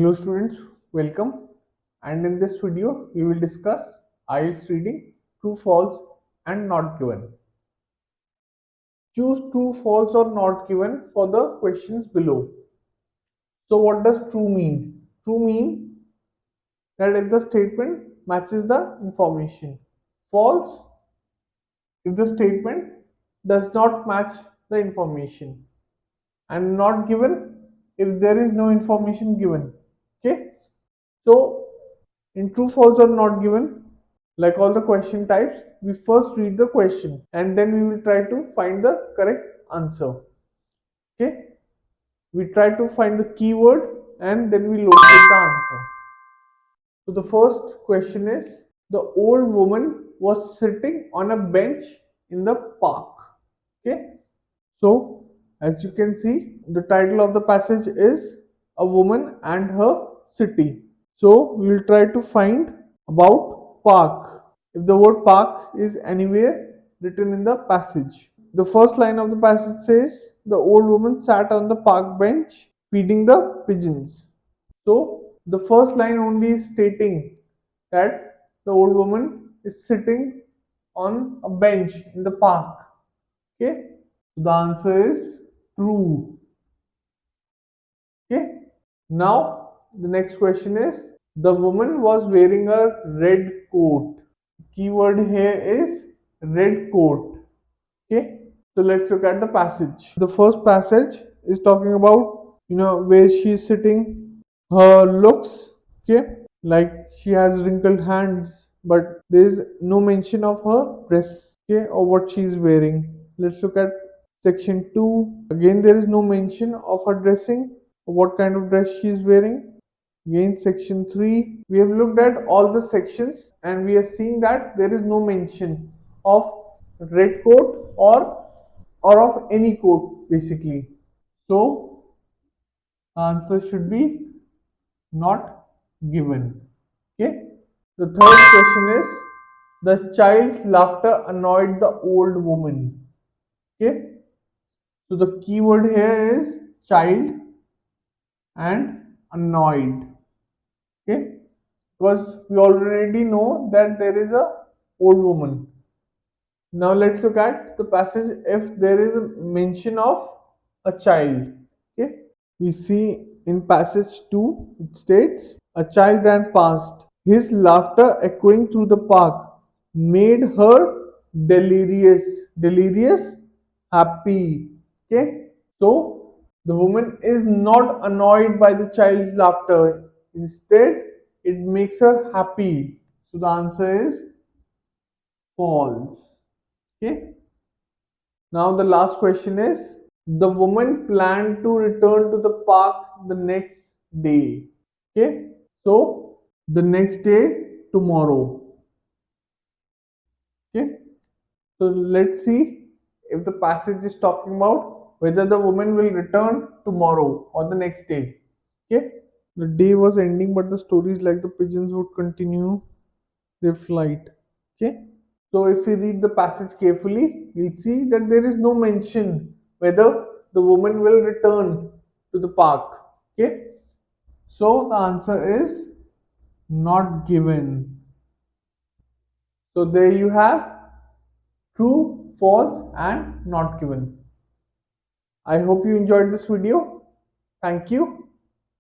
Hello students, welcome, and in this video we will discuss IELTS reading true, false and not given. Choose true, false or not given for the questions below. So what does true mean? True mean that if the statement matches the information. False if the statement does not match the information. And not given if there is no information given. Okay. So in true, false or not given, like all the question types, we first read the question and then we will try to find the correct answer. Okay. We try to find the keyword and then we locate the answer. So the first question is, the old woman was sitting on a bench in the park. Okay. So as you can see, the title of the passage is A Woman and Her City. So we will try to find about park. If the word park is anywhere written in the passage. The first line of the passage says, the old woman sat on the park bench feeding the pigeons. So the first line only is stating that the old woman is sitting on a bench in the park. Okay. So the answer is true. Okay. Now the next question is, the woman was wearing a red coat. Keyword here is red coat. Okay. So let's look at the passage. The first passage is talking about where she is sitting, her looks. Okay. Like she has wrinkled hands, but there is no mention of her dress. Okay, or what she is wearing. Let's look at section 2. Again, there is no mention of her dressing or what kind of dress she is wearing. Again, section 3. We have looked at all the sections and we are seeing that there is no mention of red coat or of any coat basically. So answer should be not given. Okay. The third question is, the child's laughter annoyed the old woman. Okay. So the keyword here is child and annoyed. Okay. Because we already know that there is a old woman. Now let's look at the passage if there is a mention of a child. Okay. We see in passage 2 it states, a child ran past. His laughter echoing through the park made her delirious. Delirious? Happy. Okay. So the woman is not annoyed by the child's laughter. Instead, it makes her happy. So the answer is false. Okay. Now the last question is, the woman planned to return to the park the next day. Okay. So the next day, tomorrow. Okay. So let's see if the passage is talking about whether the woman will return tomorrow or the next day. Okay. The day was ending, but the stories like the pigeons would continue their flight. Okay. So if we read the passage carefully, we'll see that there is no mention whether the woman will return to the park. Okay. So the answer is not given. So there you have true, false and not given. I hope you enjoyed this video. Thank you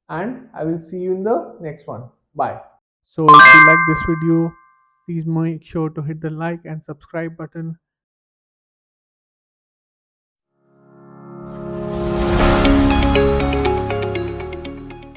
and I will see you in the next one. Bye. So if you like this video, please make sure to hit the like and subscribe button